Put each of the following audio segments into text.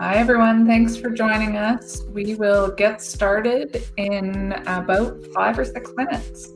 Hi, everyone. Thanks for joining us. We will get started in about 5 or 6 minutes.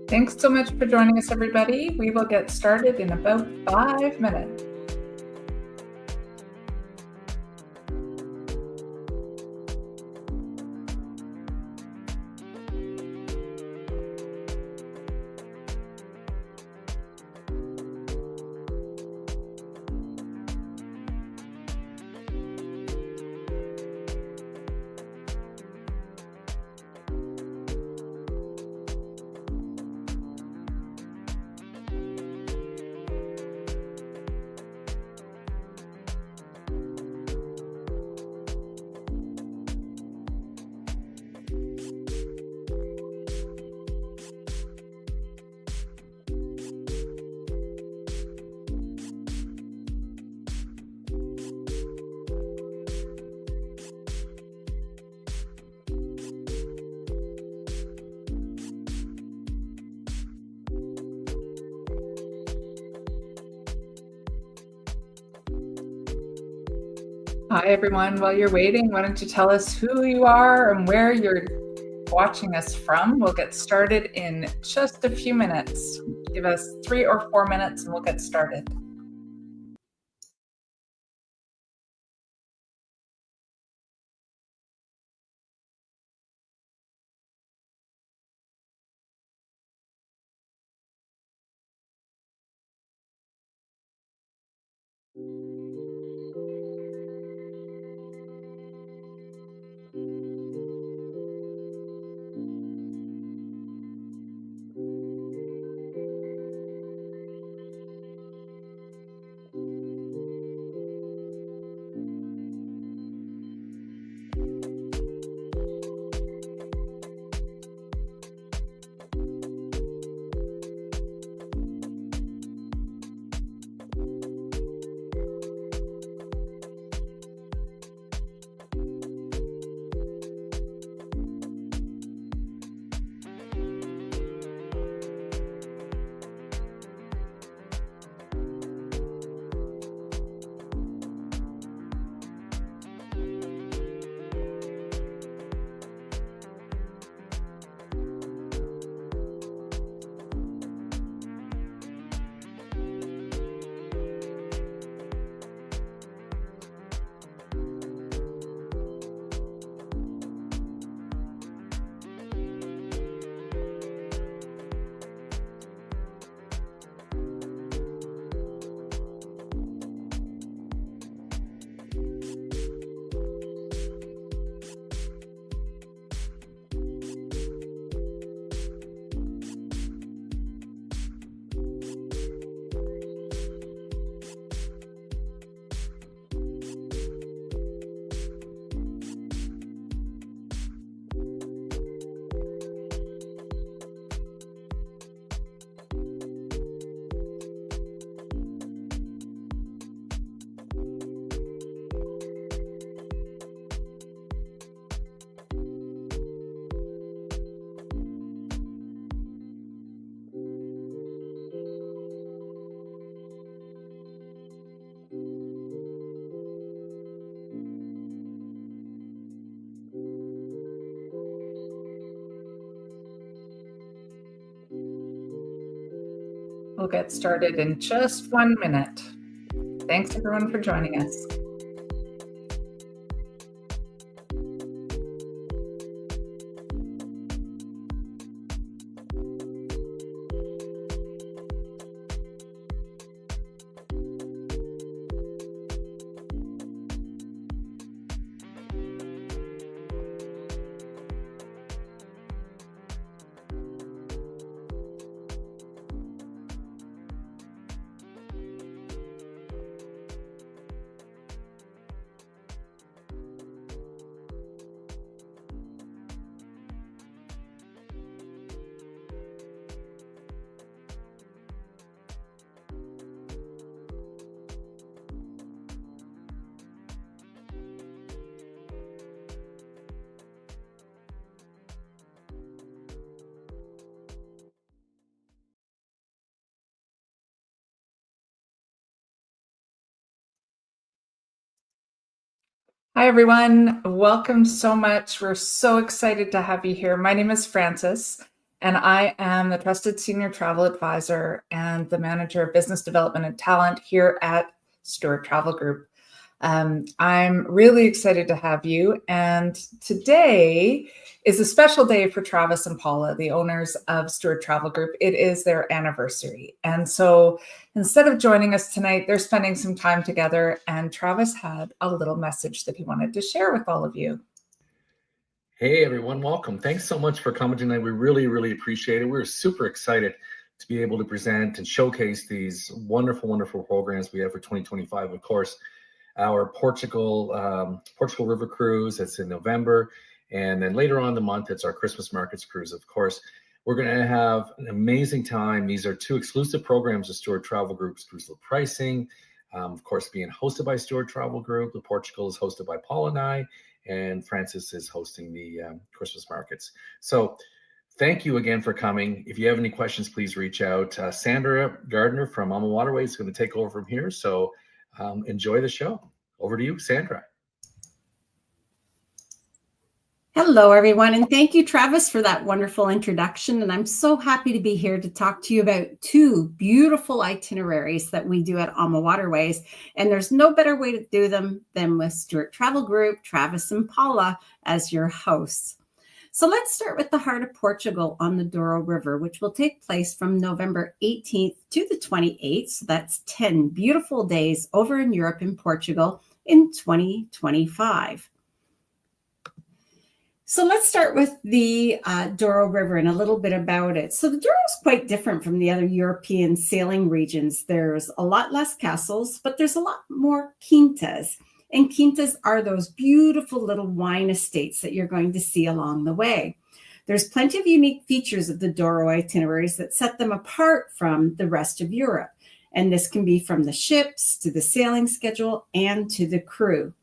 Thanks so much for joining us, everybody. We will get started in about 5 minutes. Hi, everyone. While you're waiting, why don't you tell us who you are and where you're watching us from? We'll get started in just a few minutes. Give us 3 or 4 minutes and we'll get started. We'll get started in just 1 minute. Thanks, everyone, for joining us. Hi, everyone. Welcome so much. We're so excited to have you here. My name is Frances, and I am the Trusted Senior Travel Advisor and the Manager of Business Development and Talent here at Stewart Travel Group. I'm really excited to have you. And today is a special day for Travis and Paula, the owners of Stewart Travel Group. It is their anniversary. And so instead of joining us tonight, they're spending some time together. And Travis had a little message that he wanted to share with all of you. Hey, everyone. Welcome. Thanks so much for coming tonight. We really, really appreciate it. We're super excited to be able to present and showcase these wonderful, wonderful programs we have for 2025. Of course, our Portugal River Cruise, that's in November. And then later on in the month, it's our Christmas Markets Cruise. Of course, we're going to have an amazing time. These are two exclusive programs of Stewart Travel Group's exclusive pricing. Of course, being hosted by Stewart Travel Group. The Portugal is hosted by Paul and I, and Francis is hosting the Christmas markets. So thank you again for coming. If you have any questions, please reach out. Sandra Gardiner from AmaWaterways is going to take over from here. So enjoy the show. Over to you, Sandra. Hello, everyone, and thank you, Travis, for that wonderful introduction. And I'm so happy to be here to talk to you about two beautiful itineraries that we do at AmaWaterways. And there's no better way to do them than with Stewart Travel Group, Travis and Paula as your hosts. So let's start with the heart of Portugal on the Douro River, which will take place from November 18th to the 28th. So that's 10 beautiful days over in Europe and Portugal in 2025. So let's start with the Douro River and a little bit about it. So the Douro is quite different from the other European sailing regions. There's a lot less castles, but there's a lot more quintas. And quintas are those beautiful little wine estates that you're going to see along the way. There's plenty of unique features of the Douro itineraries that set them apart from the rest of Europe. And this can be from the ships to the sailing schedule and to the crew.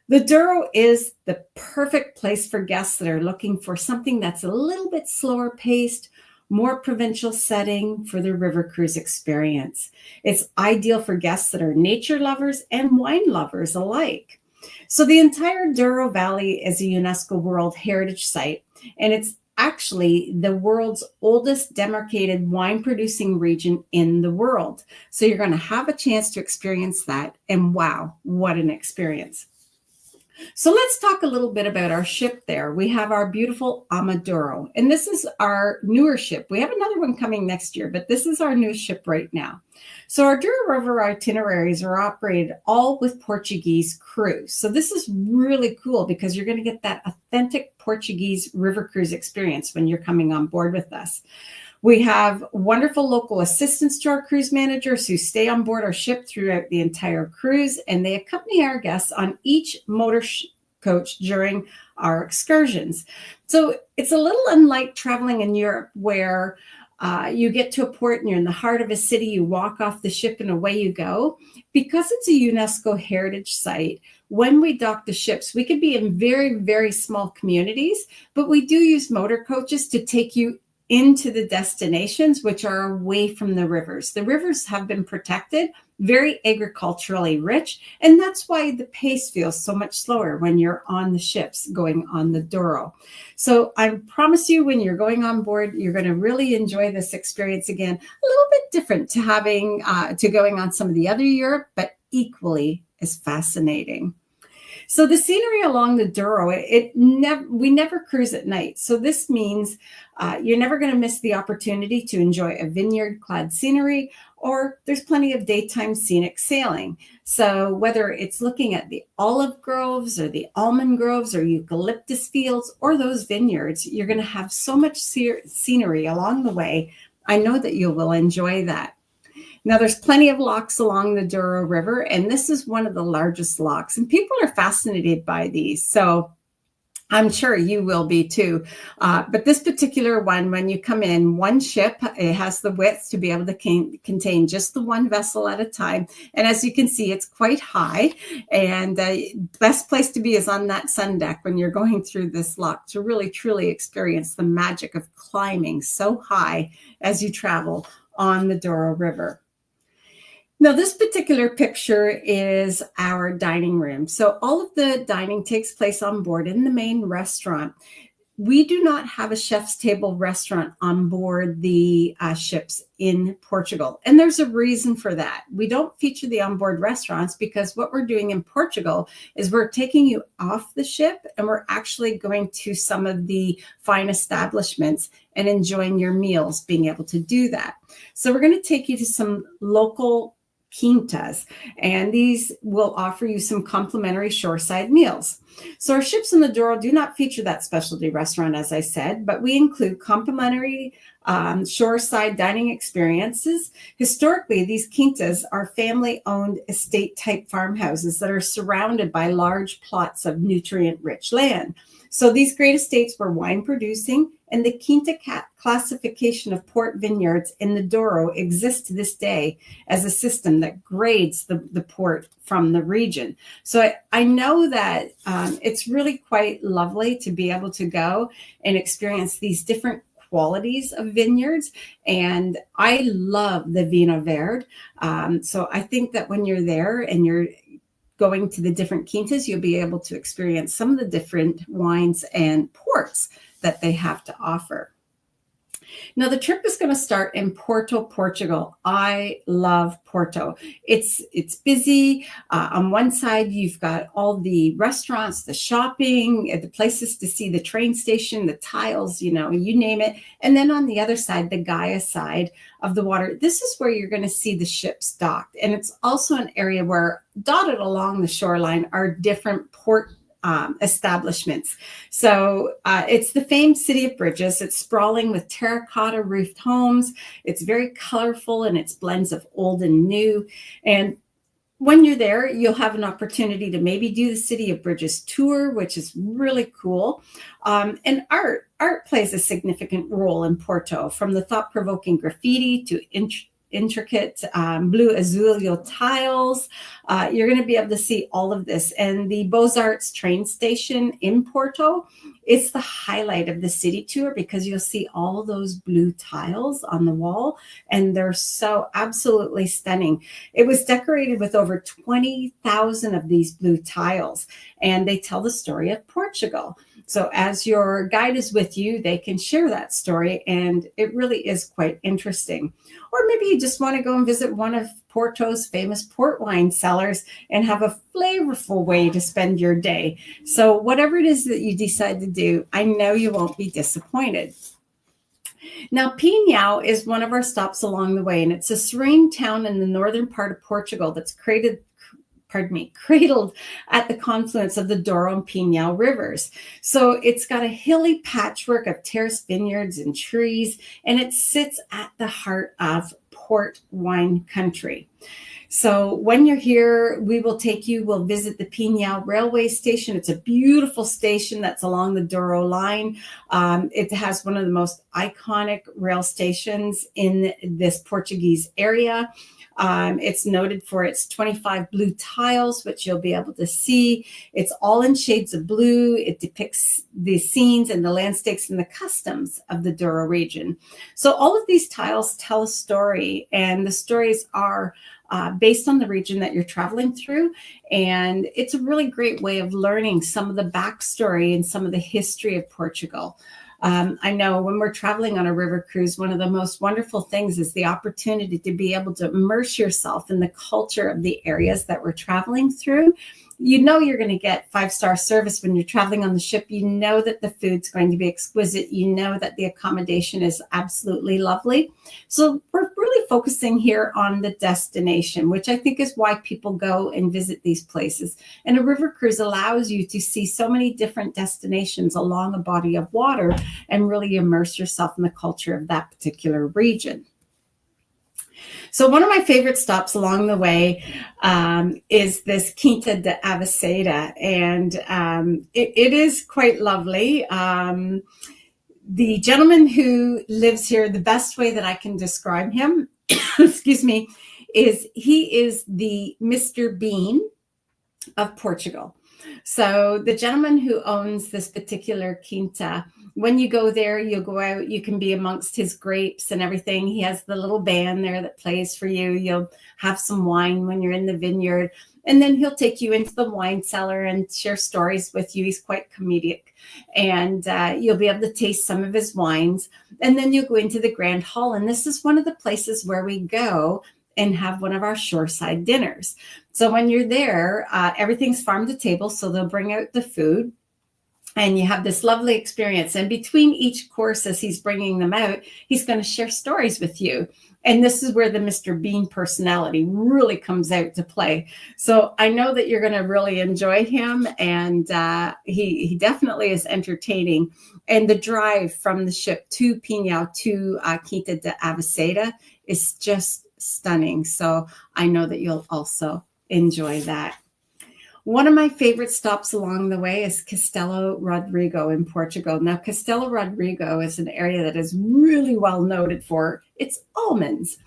The Douro is the perfect place for guests that are looking for something that's a little bit slower paced, more provincial setting for the river cruise experience. It's ideal for guests that are nature lovers and wine lovers alike. So the entire Douro Valley is a UNESCO World Heritage Site, and it's actually the world's oldest demarcated wine producing region in the world. So you're going to have a chance to experience that, and wow, what an experience. So let's talk a little bit about our ship there. We have our beautiful AmaDouro, and this is our newer ship. We have another one coming next year, but this is our new ship right now. So our Douro River itineraries are operated all with Portuguese crews. So this is really cool because you're going to get that authentic Portuguese river cruise experience when you're coming on board with us. We have wonderful local assistants to our cruise managers who stay on board our ship throughout the entire cruise, and they accompany our guests on each motor coach during our excursions. So it's a little unlike traveling in Europe where you get to a port and you're in the heart of a city, you walk off the ship and away you go. Because it's a UNESCO heritage site, when we dock the ships, we could be in very, very small communities, but we do use motor coaches to take you into the destinations, which are away from the rivers. The rivers have been protected, very agriculturally rich, and that's why the pace feels so much slower when you're on the ships going on the Douro. So I promise you, when you're going on board, you're going to really enjoy this experience again. A little bit different to having to going on some of the other Europe, but equally as fascinating. So the scenery along the Douro, we never cruise at night. So this means you're never going to miss the opportunity to enjoy a vineyard-clad scenery, or there's plenty of daytime scenic sailing. So whether it's looking at the olive groves or the almond groves or eucalyptus fields or those vineyards, you're going to have so much scenery along the way. I know that you will enjoy that. Now, there's plenty of locks along the Douro River, and this is one of the largest locks, and people are fascinated by these. So I'm sure you will be too. But this particular one, when you come in, one ship, it has the width to be able to contain just the one vessel at a time. And as you can see, it's quite high. And the best place to be is on that sun deck when you're going through this lock to really, truly experience the magic of climbing so high as you travel on the Douro River. Now, this particular picture is our dining room. So all of the dining takes place on board in the main restaurant. We do not have a chef's table restaurant on board the ships in Portugal. And there's a reason for that. We don't feature the onboard restaurants because what we're doing in Portugal is we're taking you off the ship and we're actually going to some of the fine establishments and enjoying your meals, being able to do that. So we're going to take you to some local quintas, and these will offer you some complimentary shoreside meals. So our ships in the Douro do not feature that specialty restaurant, as I said, but we include complimentary shoreside dining experiences. Historically, these quintas are family-owned estate-type farmhouses that are surrounded by large plots of nutrient-rich land. So these great estates were wine producing, and the quinta classification of port vineyards in the Douro exists to this day as a system that grades the port from the region. So I know that it's really quite lovely to be able to go and experience these different qualities of vineyards. And I love the Vinho Verde. So I think that when you're there and you're going to the different quintas, you'll be able to experience some of the different wines and ports that they have to offer. Now, the trip is going to start in Porto, Portugal. I love Porto. It's busy. On one side, you've got all the restaurants, the shopping, the places to see, the train station, the tiles, you name it. And then on the other side, the Gaia side of the water, this is where you're going to see the ships docked. And it's also an area where dotted along the shoreline are different port establishments. So it's the famed city of bridges. It's sprawling with terracotta roofed homes. It's very colorful and it's blends of old and new. And when you're there, you'll have an opportunity to maybe do the City of Bridges tour, which is really cool. And art plays a significant role in Porto, from the thought-provoking graffiti to intricate blue azuleo tiles. You're going to be able to see all of this. And the Beaux-Arts train station in Porto, it's the highlight of the city tour because you'll see all those blue tiles on the wall, and they're so absolutely stunning. It was decorated with over 20,000 of these blue tiles, and they tell the story of Portugal. So as your guide is with you, they can share that story, and it really is quite interesting. Or maybe you just want to go and visit one of Porto's famous port wine cellars and have a flavorful way to spend your day. So whatever it is that you decide to do, I know you won't be disappointed. Now, Pinhão is one of our stops along the way, and it's a serene town in the northern part of Portugal that's cradled at the confluence of the Douro and Pinhão rivers. So it's got a hilly patchwork of terraced vineyards and trees, and it sits at the heart of port wine country. So when you're here, we'll visit the Pinhão railway station. It's a beautiful station that's along the Douro line. It has one of the most iconic rail stations in this Portuguese area. It's noted for its 25 blue tiles, which you'll be able to see. It's all in shades of blue. It depicts the scenes and the landscapes and the customs of the Douro region. So all of these tiles tell a story, and the stories are based on the region that you're traveling through. And it's a really great way of learning some of the backstory and some of the history of Portugal. I know when we're traveling on a river cruise, one of the most wonderful things is the opportunity to be able to immerse yourself in the culture of the areas that we're traveling through. You know you're going to get 5-star service when you're traveling on the ship. You know that the food's going to be exquisite. You know that the accommodation is absolutely lovely. So we're really focusing here on the destination, which I think is why people go and visit these places. And a river cruise allows you to see so many different destinations along a body of water and really immerse yourself in the culture of that particular region. So one of my favorite stops along the way is this Quinta de Avaceda, and it is quite lovely. The gentleman who lives here, the best way that I can describe him, excuse me, is he is the Mr. Bean of Portugal. So the gentleman who owns this particular quinta, when you go there, you'll go out, you can be amongst his grapes and everything. He has the little band there that plays for you. You'll have some wine when you're in the vineyard. And then he'll take you into the wine cellar and share stories with you. He's quite comedic. And you'll be able to taste some of his wines. And then you'll go into the Grand Hall. And this is one of the places where we go and have one of our shoreside dinners. So when you're there, everything's farm to table. So they'll bring out the food and you have this lovely experience. And between each course, as he's bringing them out, he's going to share stories with you. And this is where the Mr. Bean personality really comes out to play. So I know that you're going to really enjoy him. And he definitely is entertaining. And the drive from the ship to Pinhao to Quinta de Aviceda is just stunning. So I know that you'll also enjoy that. One of my favorite stops along the way is Castelo Rodrigo in Portugal. Now, Castelo Rodrigo is an area that is really well noted for its almonds.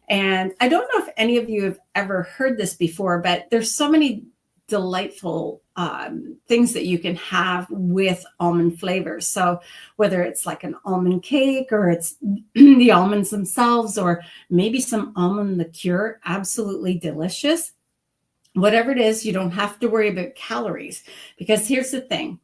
And I don't know if any of you have ever heard this before, but there's so many delightful things that you can have with almond flavors. So whether it's like an almond cake or it's the almonds themselves or maybe some almond liqueur, absolutely delicious. Whatever it is, you don't have to worry about calories, because here's the thing.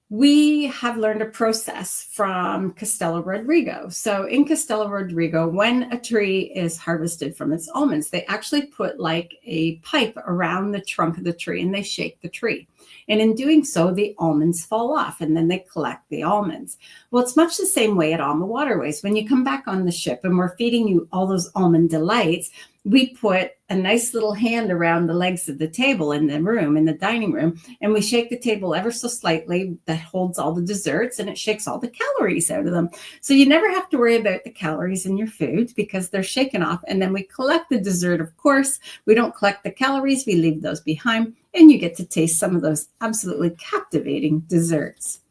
We have learned a process from Castelo Rodrigo. So in Castelo Rodrigo, when a tree is harvested from its almonds, they actually put like a pipe around the trunk of the tree and they shake the tree. And in doing so, the almonds fall off and then they collect the almonds. Well, it's much the same way at AmaWaterways. When you come back on the ship and we're feeding you all those almond delights, we put a nice little hand around the legs of the table in the room, in the dining room, and we shake the table ever so slightly that holds all the desserts and it shakes all the calories out of them. So you never have to worry about the calories in your food because they're shaken off. And then we collect the dessert, of course. We don't collect the calories, we leave those behind, and you get to taste some of those absolutely captivating desserts.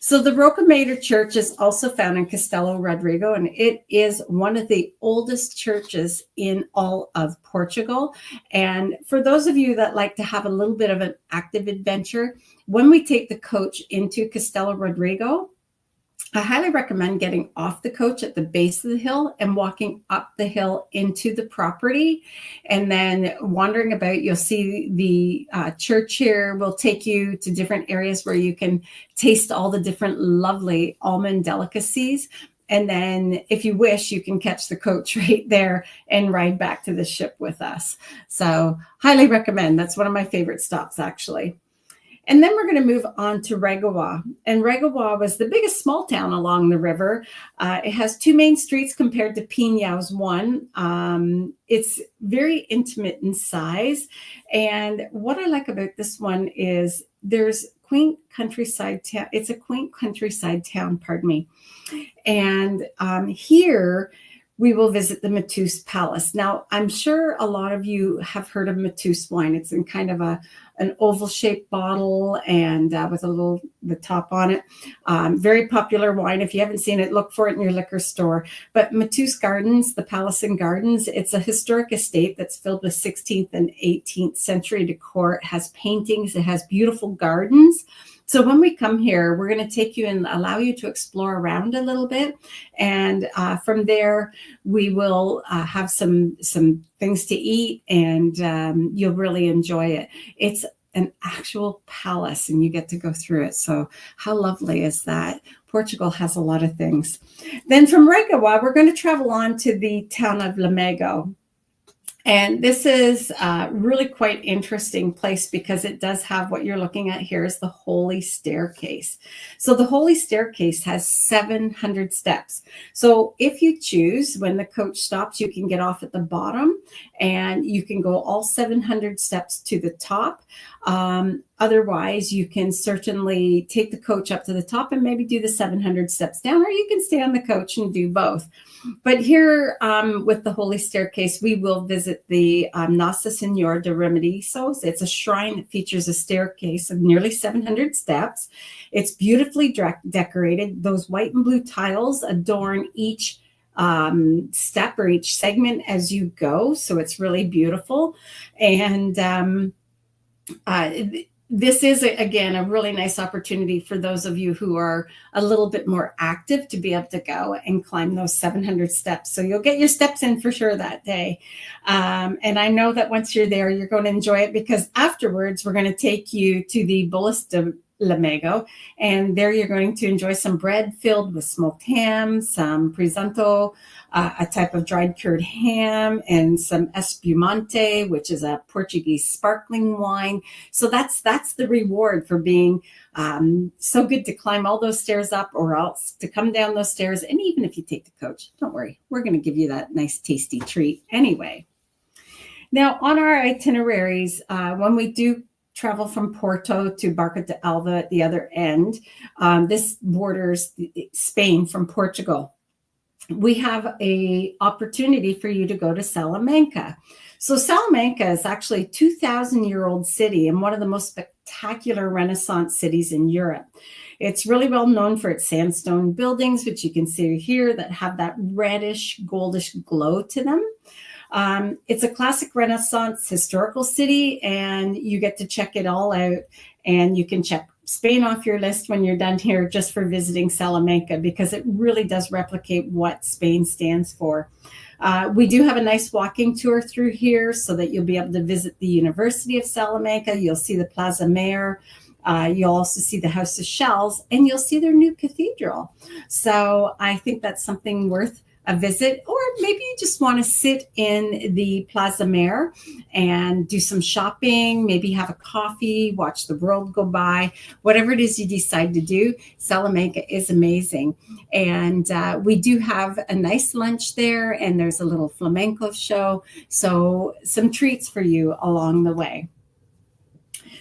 So the Rocamator Church is also found in Castelo Rodrigo, and it is one of the oldest churches in all of Portugal. And for those of you that like to have a little bit of an active adventure, when we take the coach into Castelo Rodrigo, I highly recommend getting off the coach at the base of the hill and walking up the hill into the property and then wandering about. You'll see the church here will take you to different areas where you can taste all the different lovely almond delicacies. And then if you wish, you can catch the coach right there and ride back to the ship with us. So highly recommend. That's one of my favorite stops, actually. And then we're going to move on to Regawa. And Regawa was the biggest small town along the river. It has two main streets compared to Pinhao's one. It's very intimate in size. And what I like about this one is there's quaint countryside town. It's a quaint countryside town, pardon me. And here we will visit the Mateus Palace. Now, I'm sure a lot of you have heard of Mateus wine. It's in kind of an oval-shaped bottle and with the top on it. Very popular wine. If you haven't seen it, look for it in your liquor store. But Mateus Gardens, the Palace and Gardens, it's a historic estate that's filled with 16th and 18th century decor. It has paintings. It has beautiful gardens. So when we come here, we're going to take you and allow you to explore around a little bit. And from there, we will have some things to eat and you'll really enjoy it. It's an actual palace and you get to go through it. So how lovely is that? Portugal has a lot of things. Then from Regawa, we're going to travel on to the town of Lamego. And this is really quite interesting place because it does have what you're looking at here is the Holy Staircase. So the Holy Staircase has 700 steps. So if you choose, when the coach stops, you can get off at the bottom and you can go all 700 steps to the top. Otherwise, you can certainly take the coach up to the top and maybe do the 700 steps down, or you can stay on the coach and do both. But here with the Holy Staircase, we will visit the Nossa Senhora de Remedios. It's a shrine that features a staircase of nearly 700 steps. It's beautifully decorated. Those white and blue tiles adorn each step or each segment as you go. So it's really beautiful. And this is, again, a really nice opportunity for those of you who are a little bit more active to be able to go and climb those 700 steps. So you'll get your steps in for sure that day. And I know that once you're there, you're going to enjoy it, because afterwards we're going to take you to the Bolas de Lamego, and there you're going to enjoy some bread filled with smoked ham, some presunto, a type of dried cured ham, and some espumante, which is a Portuguese sparkling wine. So that's the reward for being so good to climb all those stairs up, or else to come down those stairs. And even if you take the coach, don't worry, we're going to give you that nice tasty treat anyway. Now, on our itineraries, when we do travel from Porto to Barca de Alva at the other end, this borders Spain from Portugal. We have a opportunity for you to go to Salamanca. So Salamanca is actually a 2,000-year-old city and one of the most spectacular Renaissance cities in Europe. It's really well known for its sandstone buildings, which you can see here, that have that reddish, goldish glow to them. It's a classic Renaissance historical city, and you get to check it all out, and you can check Spain off your list when you're done here just for visiting Salamanca, because it really does replicate what Spain stands for. We do have a nice walking tour through here so that you'll be able to visit the University of Salamanca. You'll see the Plaza Mayor. You'll also see the House of Shells, and you'll see their new cathedral. So I think that's something worth a visit, or maybe you just want to sit in the Plaza Mayor and do some shopping, maybe have a coffee, watch the world go by, whatever it is you decide to do. Salamanca is amazing. And we do have a nice lunch there, and there's a little flamenco show. So some treats for you along the way.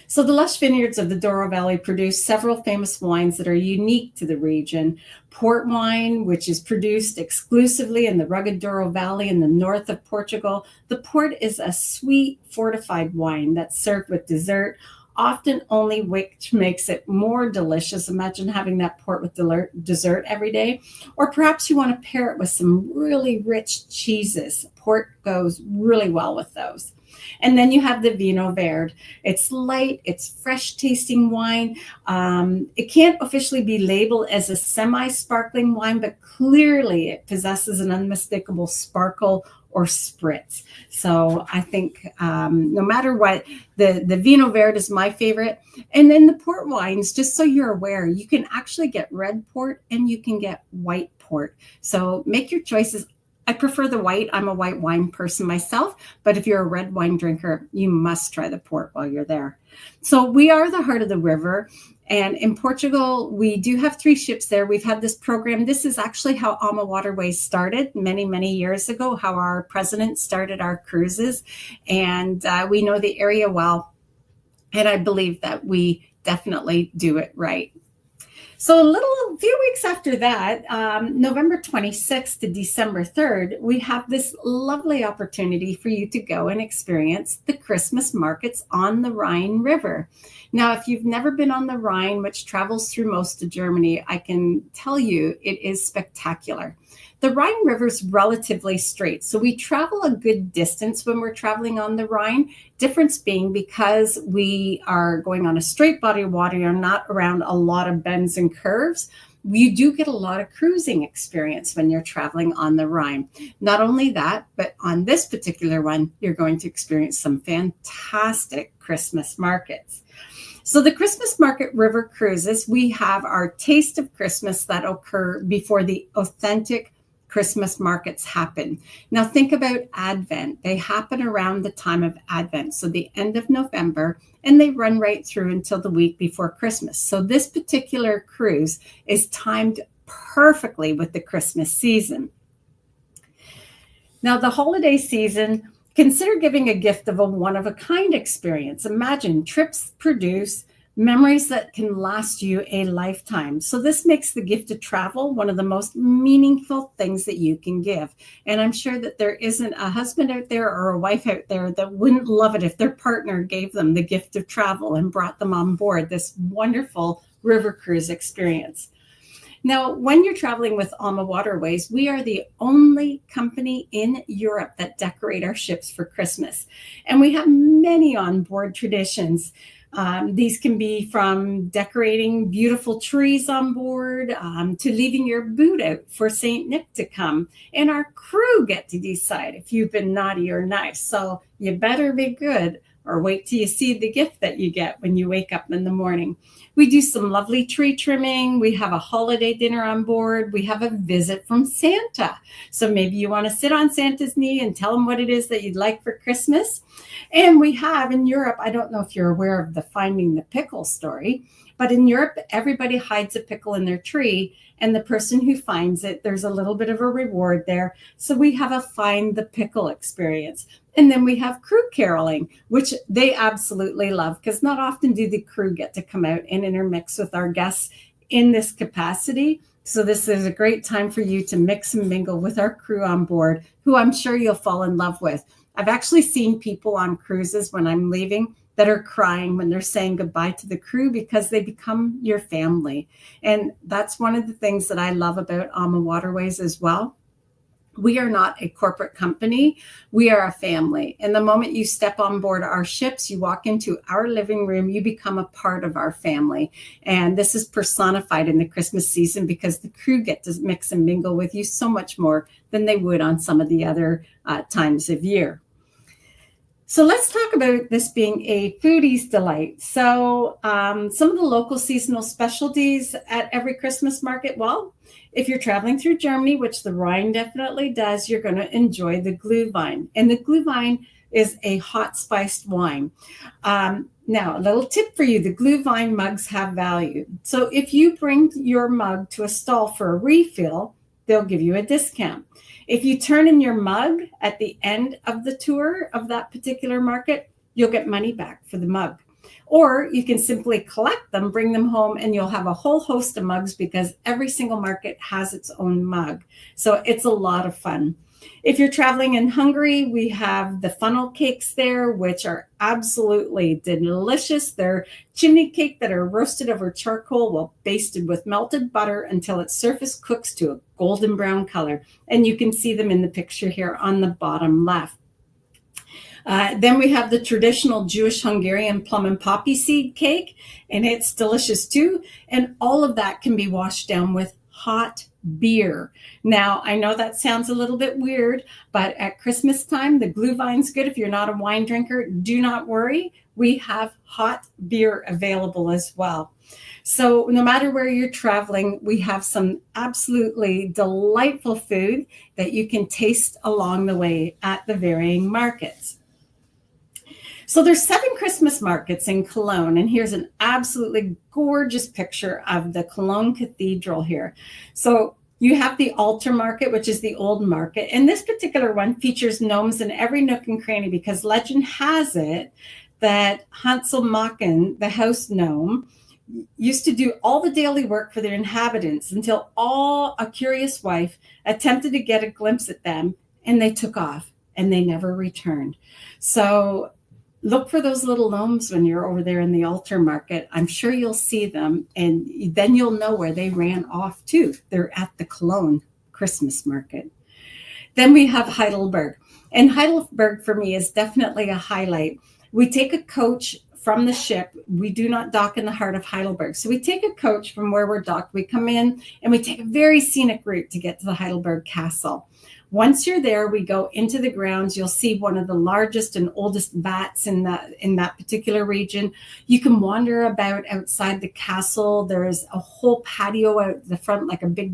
So the lush vineyards of the Douro Valley produce several famous wines that are unique to the region. Port wine, which is produced exclusively in the rugged Douro Valley in the north of Portugal. The port is a sweet fortified wine that's served with dessert, often only, which makes it more delicious. Imagine having that port with dessert every day. Or perhaps you want to pair it with some really rich cheeses. Port goes really well with those. And then you have the Vino Verde. It's light, it's fresh tasting wine. It can't officially be labeled as a semi-sparkling wine, but clearly it possesses an unmistakable sparkle or spritz. So I think no matter what, the Vino Verde is my favorite. And then the port wines, just so you're aware, you can actually get red port and you can get white port. So make your choices. I prefer the white. I'm a white wine person myself, but if you're a red wine drinker, you must try the port while you're there. So we are the heart of the river. And in Portugal, we do have 3 ships there. We've had this program. This is actually how AmaWaterways started many, many years ago, how our president started our cruises. And we know the area well. And I believe that we definitely do it right. So a few weeks after that, November 26th to December 3rd, we have this lovely opportunity for you to go and experience the Christmas markets on the Rhine River. Now, if you've never been on the Rhine, which travels through most of Germany, I can tell you it is spectacular. The Rhine River is relatively straight, so we travel a good distance when we're traveling on the Rhine. Difference being because we are going on a straight body of water, you're not around a lot of bends and curves. You do get a lot of cruising experience when you're traveling on the Rhine. Not only that, but on this particular one, you're going to experience some fantastic Christmas markets. So the Christmas Market River Cruises, we have our taste of Christmas that occur before the authentic Christmas markets happen. Now think about Advent. They happen around the time of Advent, so the end of November, and they run right through until the week before Christmas. So this particular cruise is timed perfectly with the Christmas season. Now the holiday season, consider giving a gift of a one-of-a-kind experience. Imagine trips produce memories that can last you a lifetime. So this makes the gift of travel one of the most meaningful things that you can give. And I'm sure that there isn't a husband out there or a wife out there that wouldn't love it if their partner gave them the gift of travel and brought them on board this wonderful river cruise experience. Now, when you're traveling with AmaWaterways, we are the only company in Europe that decorate our ships for Christmas. And we have many onboard traditions. These can be from decorating beautiful trees on board to leaving your boot out for St. Nick to come. And our crew get to decide if you've been naughty or nice. So you better be good or wait till you see the gift that you get when you wake up in the morning. We do some lovely tree trimming. We have a holiday dinner on board. We have a visit from Santa. So maybe you want to sit on Santa's knee and tell him what it is that you'd like for Christmas. And we have in Europe, I don't know if you're aware of the finding the pickle story, but in Europe, everybody hides a pickle in their tree. And the person who finds it, there's a little bit of a reward there. So we have a find the pickle experience. And then we have crew caroling, which they absolutely love because not often do the crew get to come out and intermix with our guests in this capacity. So this is a great time for you to mix and mingle with our crew on board, who I'm sure you'll fall in love with. I've actually seen people on cruises when I'm leaving that are crying when they're saying goodbye to the crew because they become your family. And that's one of the things that I love about AmaWaterways as well. We are not a corporate company. We are a family. And the moment you step on board our ships, you walk into our living room, you become a part of our family. And this is personified in the Christmas season because the crew get to mix and mingle with you so much more than they would on some of the other times of year. So let's talk about this being a foodie's delight. So some of the local seasonal specialties at every Christmas market, well, if you're traveling through Germany, which the Rhine definitely does, you're going to enjoy the Glühwein. And the Glühwein is a hot spiced wine. Now, a little tip for you, the Glühwein mugs have value. So if you bring your mug to a stall for a refill, they'll give you a discount. If you turn in your mug at the end of the tour of that particular market, you'll get money back for the mug. Or you can simply collect them, bring them home, and you'll have a whole host of mugs because every single market has its own mug. So it's a lot of fun. If you're traveling in Hungary, we have the funnel cakes there, which are absolutely delicious. They're chimney cake that are roasted over charcoal while basted with melted butter until its surface cooks to a golden brown color. And you can see them in the picture here on the bottom left. Then we have the traditional Jewish Hungarian plum and poppy seed cake, and it's delicious too. And all of that can be washed down with hot beer. Now, I know that sounds a little bit weird, but at Christmas time, the Glühwein's good. If you're not a wine drinker, do not worry. We have hot beer available as well. So no matter where you're traveling, we have some absolutely delightful food that you can taste along the way at the varying markets. So there's 7 Christmas markets in Cologne, and here's an absolutely gorgeous picture of the Cologne Cathedral here. So you have the altar market, which is the old market, and this particular one features gnomes in every nook and cranny because legend has it that Hansel Machen, the house gnome, used to do all the daily work for their inhabitants until a curious wife attempted to get a glimpse at them, and they took off, and they never returned. So look for those little gnomes when you're over there in the altar market. I'm sure you'll see them, and then you'll know where they ran off to. They're at the Cologne Christmas market. Then we have Heidelberg. And Heidelberg, for me, is definitely a highlight. We take a coach from the ship. We do not dock in the heart of Heidelberg. So we take a coach from where we're docked. We come in, and we take a very scenic route to get to the Heidelberg Castle. Once you're there, we go into the grounds. You'll see one of the largest and oldest vats in that particular region. You can wander about outside the castle. There's a whole patio out the front, like a big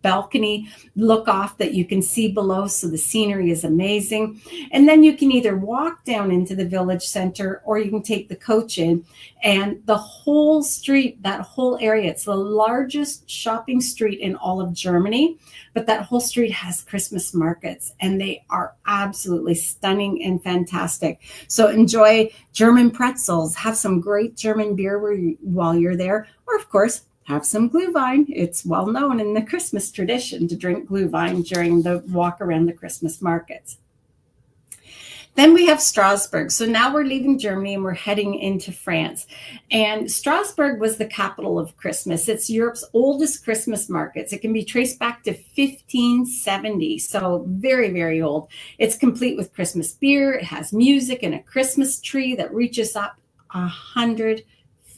balcony look off that you can see below. So the scenery is amazing. And then you can either walk down into the village center or you can take the coach in, and the whole street, that whole area, it's the largest shopping street in all of Germany, but that whole street has Christmas markets and they are absolutely stunning and fantastic. So enjoy German pretzels, have some great German beer while you're there, or of course, have some Glühwein. It's well known in the Christmas tradition to drink Glühwein during the walk around the Christmas markets. Then we have Strasbourg. So now we're leaving Germany and we're heading into France. And Strasbourg was the capital of Christmas. It's Europe's oldest Christmas markets. It can be traced back to 1570. So very, very old. It's complete with Christmas beer. It has music and a Christmas tree that reaches up 100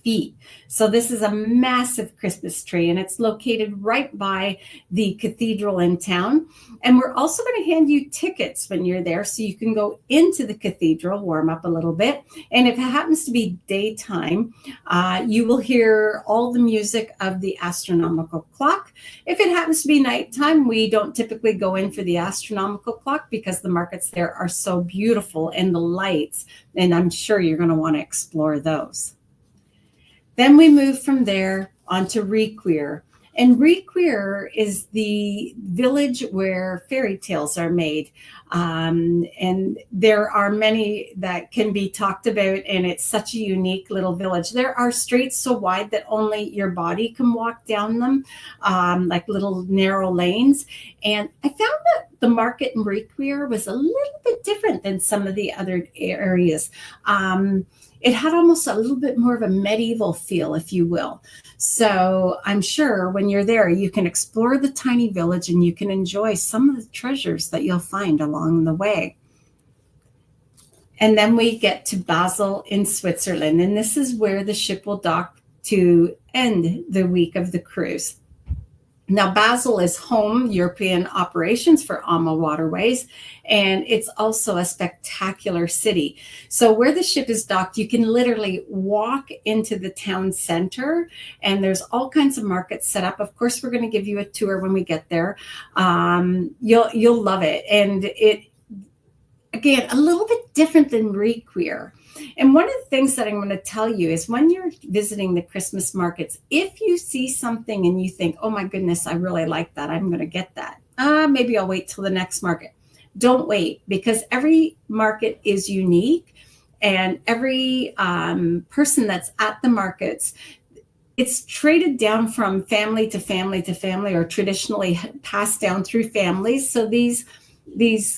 feet. So this is a massive Christmas tree, and it's located right by the cathedral in town. And we're also going to hand you tickets when you're there, so you can go into the cathedral, warm up a little bit. And if it happens to be daytime, you will hear all the music of the astronomical clock. If it happens to be nighttime, we don't typically go in for the astronomical clock because the markets there are so beautiful and the lights, and I'm sure you're going to want to explore those. Then we move from there on to Requeer. And Requeer is the village where fairy tales are made. And there are many that can be talked about, and it's such a unique little village. There are streets so wide that only your body can walk down them, like little narrow lanes. And I found that the market in Requeer was a little bit different than some of the other areas. It had almost a little bit more of a medieval feel, if you will. So I'm sure when you're there, you can explore the tiny village and you can enjoy some of the treasures that you'll find along the way. And then we get to Basel in Switzerland, and this is where the ship will dock to end the week of the cruise. Now, Basel is home European operations for AmaWaterways, and it's also a spectacular city. So where the ship is docked, you can literally walk into the town center, and there's all kinds of markets set up. Of course, we're going to give you a tour when we get there. You'll love it. And it, again, a little bit different than Requeer. And one of the things that I'm going to tell you is when you're visiting the Christmas markets, if you see something and you think, oh my goodness, I really like that, I'm going to get that. Maybe I'll wait till the next market. Don't wait, because every market is unique, and every person that's at the markets, it's traded down from family to family to family, or traditionally passed down through families. So these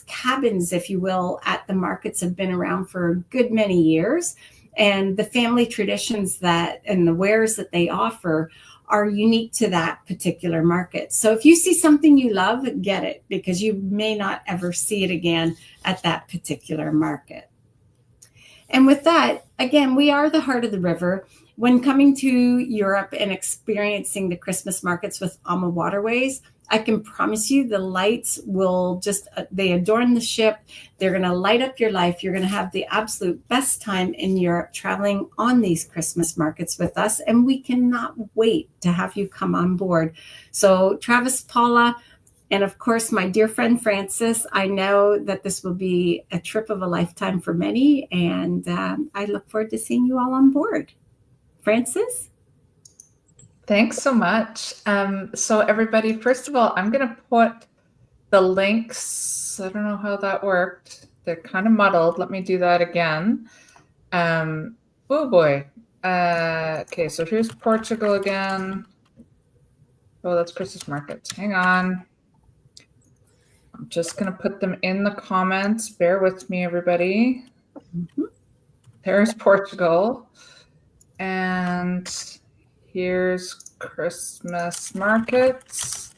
cabins, if you will, at the markets have been around for a good many years. And the family traditions that and the wares that they offer are unique to that particular market. So if you see something you love, get it, because you may not ever see it again at that particular market. And with that, again, we are the heart of the river. When coming to Europe and experiencing the Christmas markets with AmaWaterways, I can promise you the lights will just, they adorn the ship. They're going to light up your life. You're going to have the absolute best time in Europe traveling on these Christmas markets with us. And we cannot wait to have you come on board. So Travis, Paula, and of course, my dear friend Francis, I know that this will be a trip of a lifetime for many. And I look forward to seeing you all on board. Francis? Thanks so much. So everybody, first of all, I'm going to put the links. I don't know how that worked. They're kind of muddled. Let me do that again. Oh boy. Okay, so here's Portugal again. Oh, that's Christmas markets. Hang on. I'm just going to put them in the comments. Bear with me, everybody. Mm-hmm. There's Portugal. And here's Christmas markets.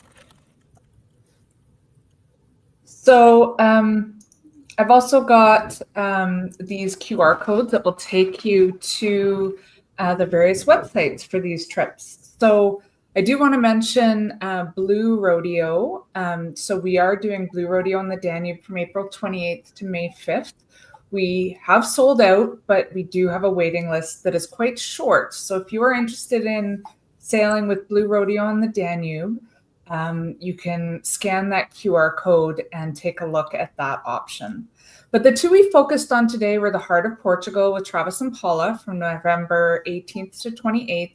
So I've also got these QR codes that will take you to the various websites for these trips. So I do want to mention Blue Rodeo. So we are doing Blue Rodeo on the Danube from April 28th to May 5th. We have sold out, but we do have a waiting list that is quite short. So if you are interested in sailing with Blue Rodeo on the Danube, you can scan that QR code and take a look at that option. But the two we focused on today were the Heart of Portugal with Travis and Paula from November 18th to 28th.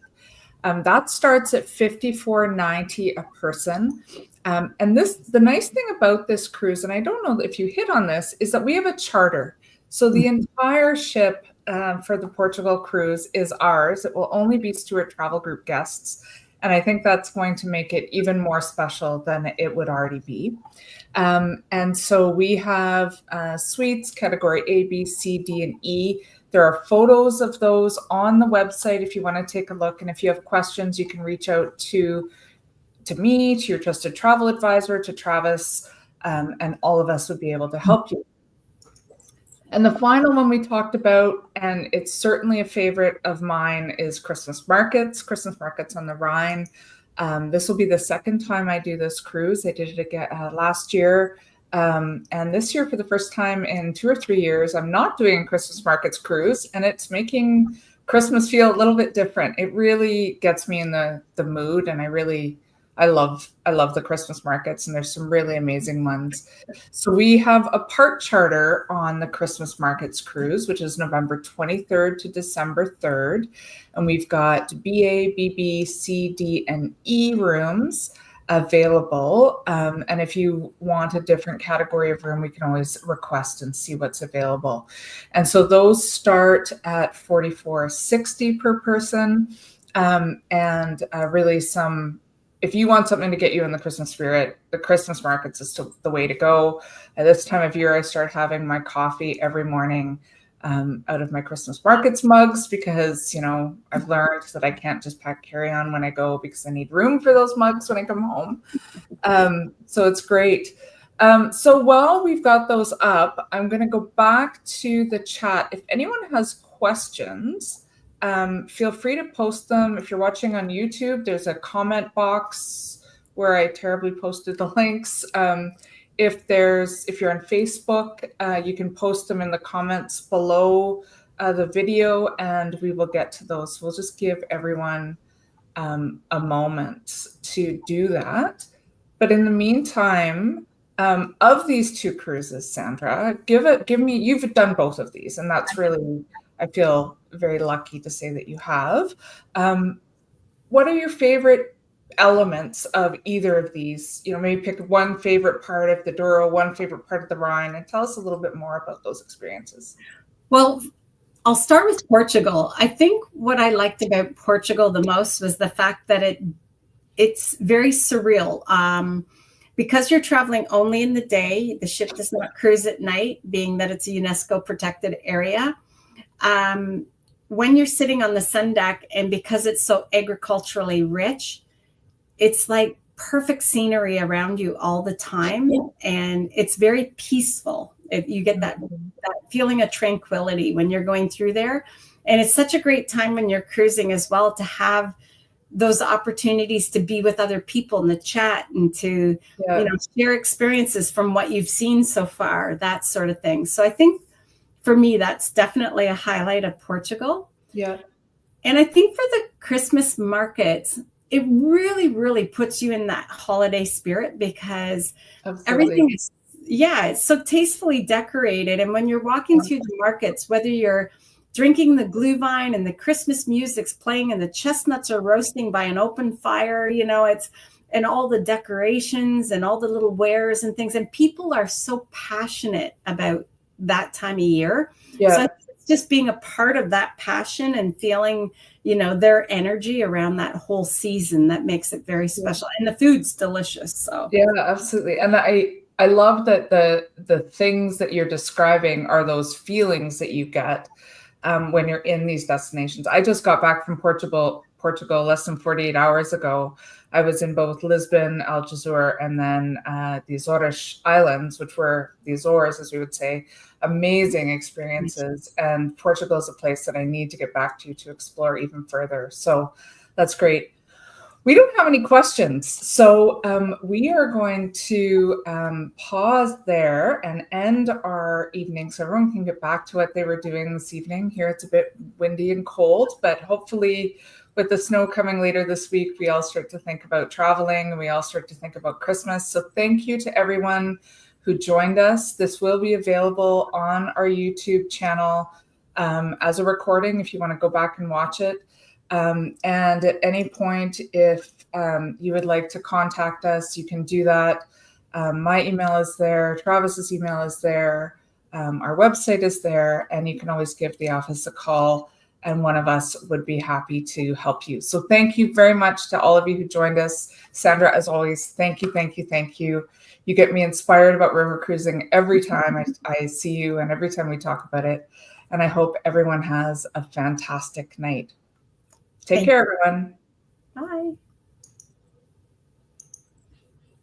That starts at $54.90 a person. And the nice thing about this cruise, and I don't know if you hit on this, is that we have a charter. So the entire ship for the Portugal cruise is ours. It will only be Stewart Travel Group guests. And I think that's going to make it even more special than it would already be. And so we have suites, category A, B, C, D, and E. There are photos of those on the website if you want to take a look. And if you have questions, you can reach out to me, to your trusted travel advisor, to Travis, and all of us would be able to help you. And the final one we talked about, and it's certainly a favorite of mine, is Christmas markets on the Rhine. This will be the second time I do this cruise. I did it again last year. And this year, for the first time in 2 or 3 years, I'm not doing a Christmas markets cruise, and it's making Christmas feel a little bit different. It really gets me in the mood, and I love the Christmas markets, and there's some really amazing ones. So we have a part charter on the Christmas markets cruise, which is November 23rd to December 3rd. And we've got BA, BB, C, D, and E rooms available. And if you want a different category of room, we can always request and see what's available. And so those start at $44.60 per person. And really if you want something to get you in the Christmas spirit, the Christmas markets is the way to go. At this time of year, I start having my coffee every morning out of my Christmas markets mugs, because, I've learned that I can't just pack carry-on when I go, because I need room for those mugs when I come home. So it's great. So while we've got those up, I'm going to go back to the chat. If anyone has questions, feel free to post them. If you're watching on YouTube, there's a comment box where I terribly posted the links. If you're on Facebook, you can post them in the comments below the video, and we will get to those. So we'll just give everyone a moment to do that. But in the meantime, of these 2 cruises, Sandra, you've done both of these, and that's really, I feel very lucky to say that you have. What are your favorite elements of either of these? Maybe pick one favorite part of the Douro, one favorite part of the Rhine, and tell us a little bit more about those experiences. Well, I'll start with Portugal. I think what I liked about Portugal the most was the fact that it's very surreal. Because you're traveling only in the day, the ship does not cruise at night, being that it's a UNESCO protected area. When you're sitting on the sun deck, and because it's so agriculturally rich, it's like perfect scenery around you all the time. And it's very peaceful. You get that feeling of tranquility when you're going through there. And it's such a great time when you're cruising as well, to have those opportunities to be with other people in the chat, and to share experiences from what you've seen so far, that sort of thing. So I think for me, that's definitely a highlight of Portugal. Yeah. And I think for the Christmas markets, it really, really puts you in that holiday spirit, because everything is, it's so tastefully decorated. And when you're walking through the markets, whether you're drinking the glühwein and the Christmas music's playing and the chestnuts are roasting by an open fire, and all the decorations and all the little wares and things. And people are so passionate about that time of year. Yeah. So it's just being a part of that passion and feeling, their energy around that whole season, that makes it very special. And the food's delicious. So yeah, absolutely. And I love that the things that you're describing are those feelings that you get when you're in these destinations. I just got back from Portugal less than 48 hours ago. I was in both Lisbon, Algesur, and then the Azores Islands, which were the Azores, as we would say. Amazing experiences. And Portugal is a place that I need to get back to explore even further. So that's great. We don't have any questions. So we are going to pause there and end our evening so everyone can get back to what they were doing this evening. Here it's a bit windy and cold, but hopefully with the snow coming later this week, we all start to think about traveling, and we all start to think about Christmas. So thank you to everyone who joined us. This will be available on our YouTube channel as a recording if you want to go back and watch it. And at any point, if you would like to contact us, you can do that. My email is there. Travis's email is there. Our website is there. And you can always give the office a call, and one of us would be happy to help you. So thank you very much to all of you who joined us. Sandra, as always, thank you, thank you, thank you. You get me inspired about river cruising every time I see you and every time we talk about it. And I hope everyone has a fantastic night. Take care, everyone. Bye.